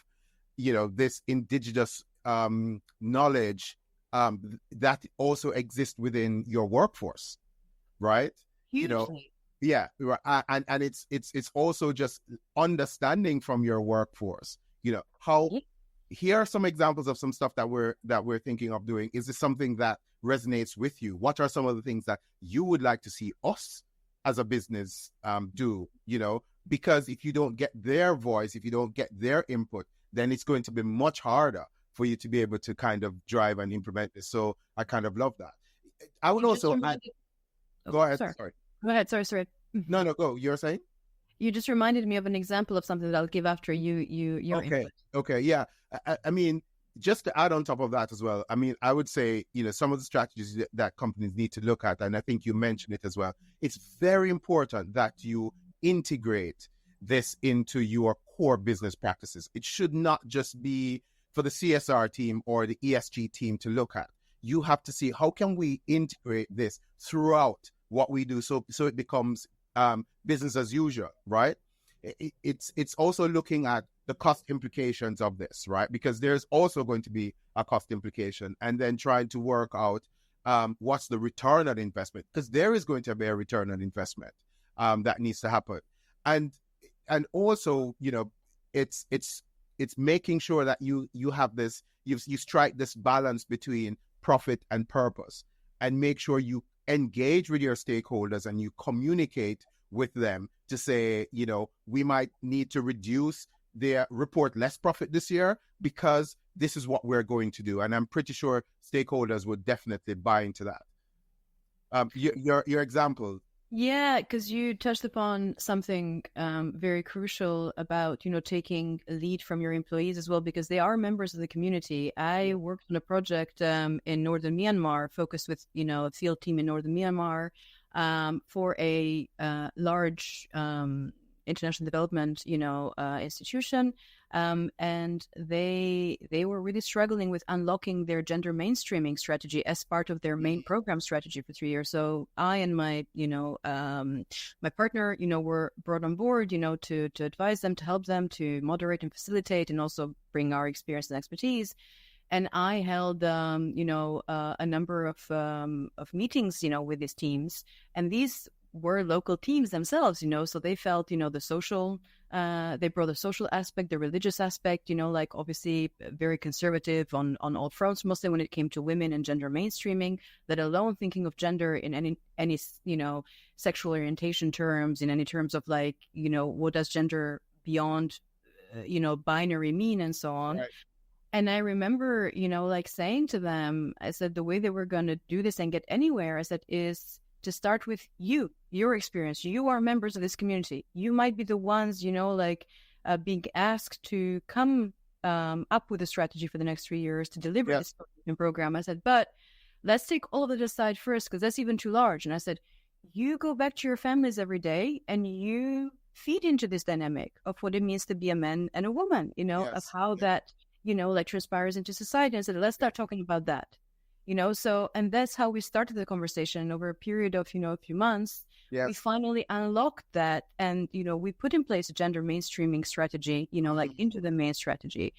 this indigenous knowledge that also exists within your workforce, right? Hugely. And it's also just understanding from your workforce, how. Here are some examples of some stuff that we're thinking of doing. Is this something that resonates with you? What are some of the things that you would like to see us as a business do? Because if you don't get their voice, if you don't get their input, then it's going to be much harder for you to be able to kind of drive and implement this. So I kind of love that. I would also add. Go ahead. Sorry. Go ahead. Sorry. No, go. You're saying? You just reminded me of an example of something that I'll give after your input. Okay. Yeah. I mean, just to add on top of that as well, I would say, some of the strategies that companies need to look at, and I think you mentioned it as well, it's very important that you integrate this into your core business practices. It should not just be for the CSR team or the ESG team to look at. You have to see, how can we integrate this throughout what we do so it becomes business as usual, right? It's also looking at the cost implications of this, right? Because there's also going to be a cost implication, and then trying to work out what's the return on investment, because there is going to be a return on investment that needs to happen, and also it's making sure that you have this, you strike this balance between profit and purpose, and make sure you engage with your stakeholders and you communicate with them to say, we might need to reduce their report less profit this year because this is what we're going to do. And I'm pretty sure stakeholders would definitely buy into that. Your example. Yeah, because you touched upon something very crucial about, taking a lead from your employees as well, because they are members of the community. I worked on a project in northern Myanmar, focused with, a field team in northern Myanmar, for a large international development, institution, and they were really struggling with unlocking their gender mainstreaming strategy as part of their main program strategy for 3 years. So I and my my partner, were brought on board, to advise them, to help them, to moderate and facilitate, and also bring our experience and expertise. And I held, a number of meetings, with these teams, and these were local teams themselves, so they felt, the social, they brought the social aspect, the religious aspect, like obviously very conservative on all fronts, mostly when it came to women and gender mainstreaming, let alone thinking of gender in any sexual orientation terms, in any terms of like, what does gender beyond, binary mean, and so on. Right. And I remember, like saying to them, I said, the way that we're going to do this and get anywhere, I said, is to start with your experience. You are members of this community. You might be the ones, being asked to come up with a strategy for the next 3 years to deliver this program. I said, but let's take all of it aside first, because that's even too large. And I said, you go back to your families every day and you feed into this dynamic of what it means to be a man and a woman, of how that transpires into society. And said, let's start talking about that, so, and that's how we started the conversation over a period of, a few months. We finally unlocked that. And, we put in place a gender mainstreaming strategy, like into the main strategy.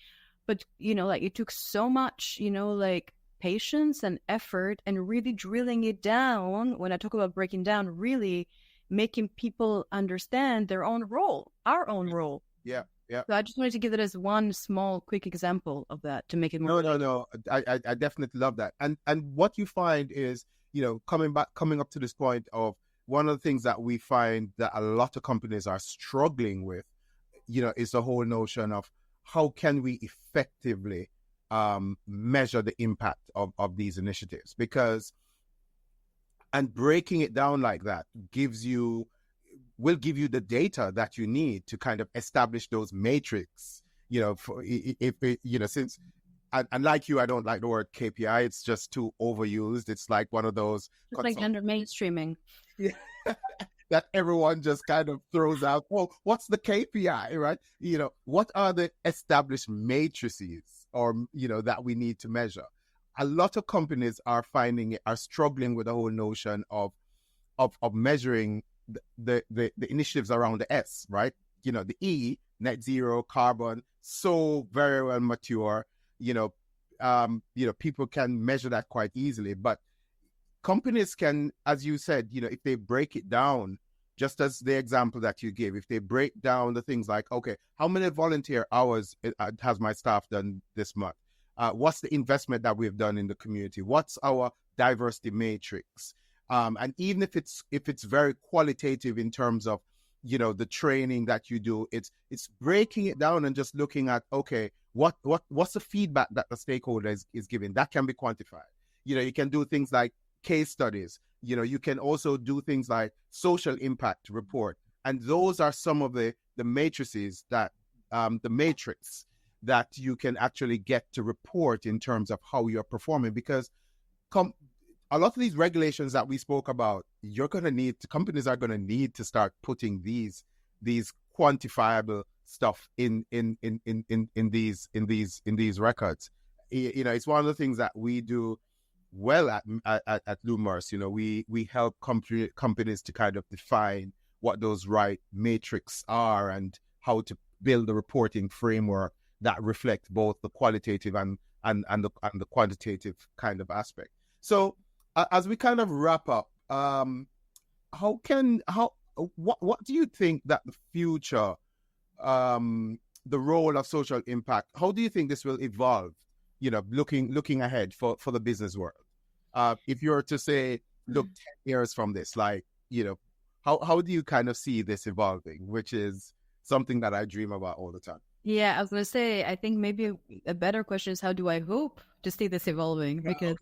But, it took so much, patience and effort and really drilling it down. When I talk about breaking down, really making people understand their own role, our own role. Yeah. Yeah. So I just wanted to give it as one small, quick example of that to make it more. No. I definitely love that. And what you find is, coming up to this point of one of the things that we find that a lot of companies are struggling with, is the whole notion of how can we effectively measure the impact of these initiatives, and breaking it down like that will give you the data that you need to kind of establish those matrix, since, and like you, I don't like the word KPI. It's just too overused. It's like one of those. It's like gender mainstreaming. Yeah. That everyone just kind of throws out. Well, what's the KPI, right? What are the established matrices or, that we need to measure? A lot of companies are struggling with the whole notion of measuring the initiatives around the S, right? The E, net zero, carbon, so very well mature. People can measure that quite easily, but companies can, as you said, if they break it down, just as the example that you gave, if they break down the things like, okay, how many volunteer hours has my staff done this month? What's the investment that we've done in the community? What's our diversity matrix? And even if it's very qualitative in terms of, the training that you do, it's breaking it down and just looking at, okay, what's the feedback that the stakeholder is giving that can be quantified. You can do things like case studies. You can also do things like social impact report. And those are some of the matrices that, the matrix that you can actually get to report in terms of how you're performing, because a lot of these regulations that we spoke about, companies are going to need to start putting these quantifiable stuff in these records. It's one of the things that we do well at Lumos. We help companies to kind of define what those right matrix are and how to build a reporting framework that reflects both the qualitative and the quantitative kind of aspect. So as we kind of wrap up, what do you think that the future, the role of social impact, how do you think this will evolve? Looking ahead for the business world. If you were to say, look 10 years from this, like, how do you kind of see this evolving? Which is something that I dream about all the time. Yeah, I was going to say, I think maybe a better question is, how do I hope to see this evolving? Because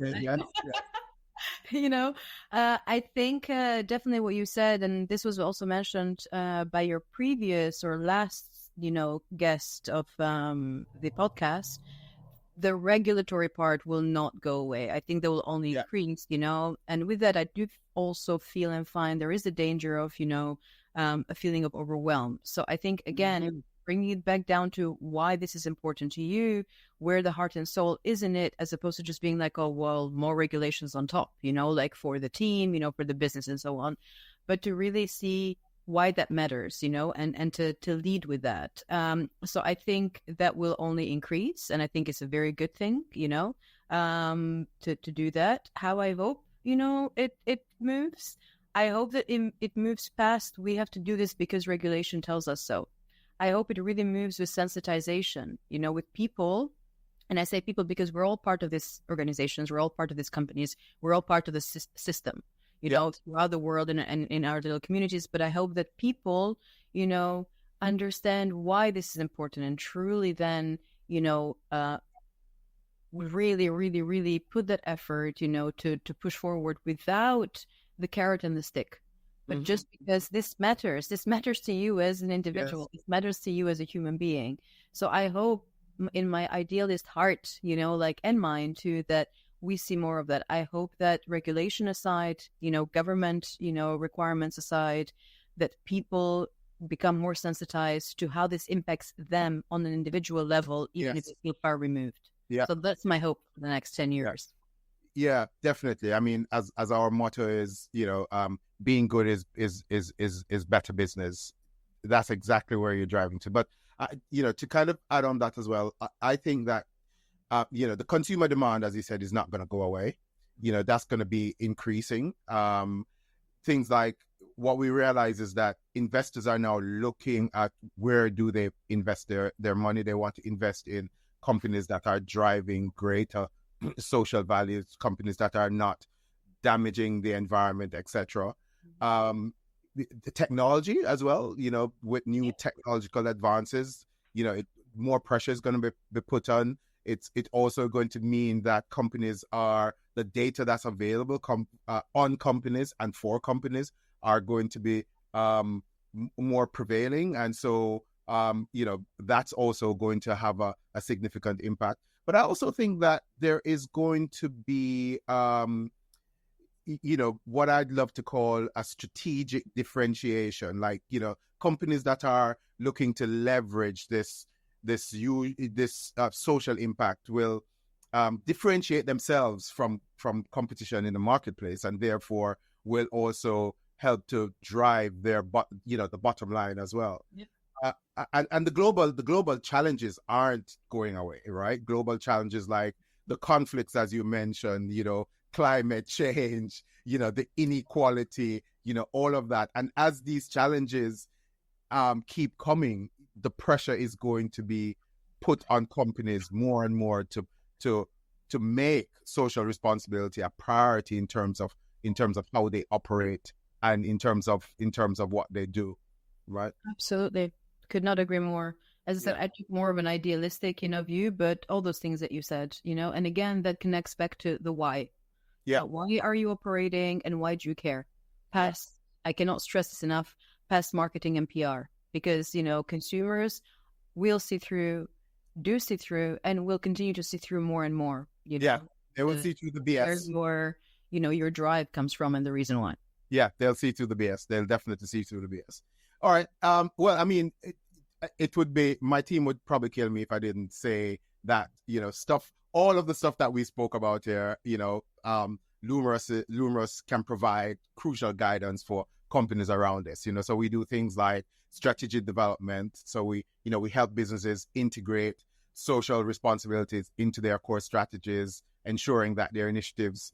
I think definitely what you said, and this was also mentioned by your previous or last, guest of the podcast, the regulatory part will not go away. I think they will only Yeah. increase, and with that, I do also feel and find there is a danger of, a feeling of overwhelm. So I think, again, bringing it back down to why this is important to you, where the heart and soul is in it, as opposed to just being like, oh, well, more regulations on top, like for the team, for the business and so on, but to really see why that matters, and to lead with that. So I think that will only increase, and I think it's a very good thing, to do that. How I hope, it moves. I hope that it moves past, we have to do this because regulation tells us so. I hope it really moves with sensitization, with people. And I say people because we're all part of this organizations, we're all part of these companies, we're all part of the system, throughout the world and in our little communities. But I hope that people, understand why this is important and truly then, really, really, really put that effort, to push forward without the carrot and the stick. But just because this matters to you as an individual, Yes. it matters to you as a human being. So I hope in my idealist heart, and mind too, that we see more of that. I hope that regulation aside, government, requirements aside, that people become more sensitized to how this impacts them on an individual level, even if they feel far removed. Yeah. So that's my hope for the next 10 years. Yeah, definitely. I mean, as our motto is, being good is better business. That's exactly where you're driving to. But to kind of add on that as well, I think that the consumer demand, as you said, is not going to go away. That's going to be increasing. Things like what we realize is that investors are now looking at where do they invest their money. They want to invest in companies that are driving greater social values, companies that are not damaging the environment, etc. The technology as well, with new technological advances, more pressure is going to be put on. It's also going to mean that the data that's available on companies and for companies are going to be more prevailing. And so, that's also going to have a significant impact. But I also think that there is going to be, what I'd love to call a strategic differentiation, like, companies that are looking to leverage this social impact will differentiate themselves from competition in the marketplace, and therefore will also help to drive the bottom line as well. Yep. And the global challenges aren't going away, right? Global challenges like the conflicts, as you mentioned, climate change, the inequality, all of that. And as these challenges keep coming, the pressure is going to be put on companies more and more to make social responsibility a priority in terms of how they operate and in terms of what they do, right? Absolutely. Could not agree more. As I said, I took more of an idealistic, view, but all those things that you said, and again, that connects back to the why. Yeah. So why are you operating and why do you care? Past, I cannot stress this enough, past marketing and PR, because, consumers will see through, and will continue to see through more and more, Yeah. They will see through the BS. Where your drive comes from and the reason why. Yeah, they'll see through the BS. They'll definitely see through the BS. All right. Well, I mean, it would be, my team would probably kill me if I didn't say that, all of the stuff that we spoke about here, Lumerous can provide crucial guidance for companies around this. So we do things like strategy development. So we help businesses integrate social responsibilities into their core strategies, ensuring that their initiatives,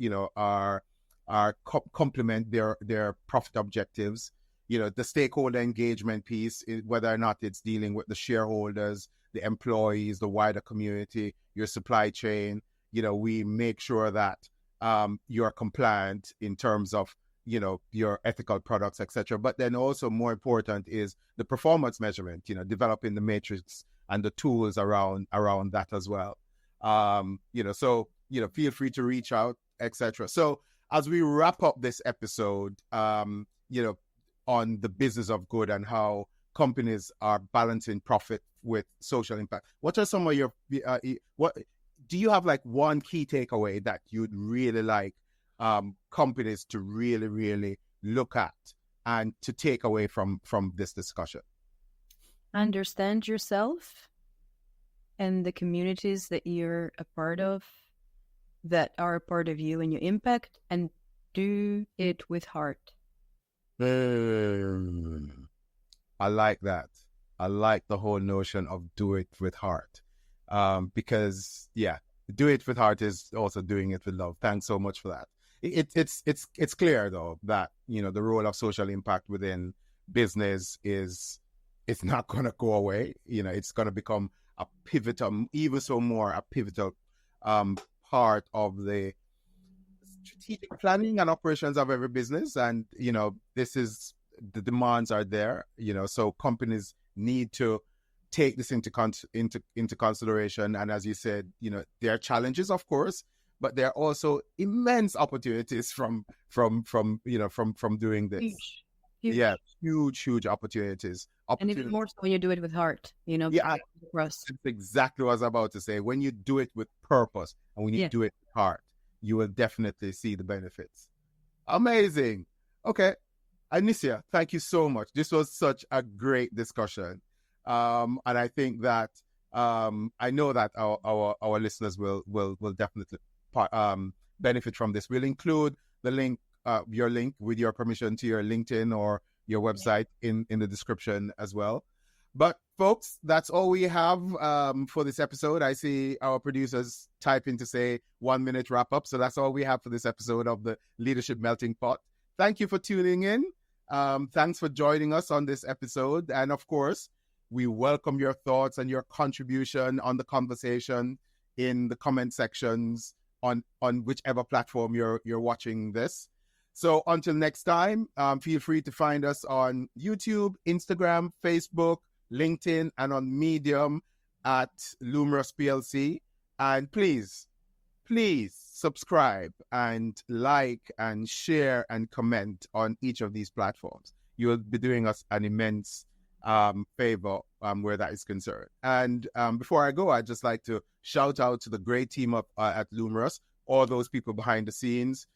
complement their profit objectives. The stakeholder engagement piece, whether or not it's dealing with the shareholders, the employees, the wider community, your supply chain, we make sure that you're compliant in terms of, your ethical products, etc. But then also more important is the performance measurement, developing the matrix and the tools around that as well. So, feel free to reach out, etc. So as we wrap up this episode, on the business of good and how companies are balancing profit with social impact, what are some of your do you have like one key takeaway that you'd really like companies to really, really look at and to take away from this discussion? Understand yourself and the communities that you're a part of, that are a part of you and your impact, and do it with heart. I like that. I like the whole notion of do it with heart. Because yeah, do it with heart is also doing it with love. Thanks so much for that. It's clear though that, you know, the role of social impact within business is, it's not going to go away. You know, it's going to become a pivotal, even so more a pivotal part of the strategic planning and operations of every business. And, you know, this is, the demands are there, you know, so companies need to take this into consideration. And as you said, you know, there are challenges, of course, but there are also immense opportunities from doing this. Huge. Yeah, huge opportunities. And even more so when you do it with heart, you know. Yeah, that's exactly what I was about to say. When you do it with purpose and when you do it with heart, you will definitely see the benefits. Amazing. Okay. Anisa, thank you so much. This was such a great discussion. And I think that I know that our listeners will definitely benefit from this. We'll include the link, your link with your permission to your LinkedIn or your website in the description as well. But folks, that's all we have for this episode. I see our producers typing to say 1 minute wrap up. So that's all we have for this episode of the Leadership Melting Pot. Thank you for tuning in. Thanks for joining us on this episode. And of course, we welcome your thoughts and your contribution on the conversation in the comment sections on whichever platform you're watching this. So until next time, feel free to find us on YouTube, Instagram, Facebook, LinkedIn, and on Medium at Lumerous PLC. And please subscribe and like and share and comment on each of these platforms. You will be doing us an immense favor where that is concerned. And before I go, I'd just like to shout out to the great team up at Lumerous, all those people behind the scenes,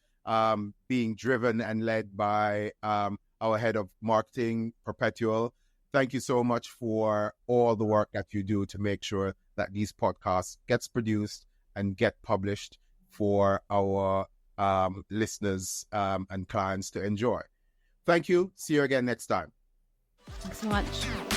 being driven and led by our head of marketing, Perpetual. Thank you so much for all the work that you do to make sure that these podcasts gets produced and get published for our listeners and clients to enjoy. Thank you. See you again next time. Thanks so much.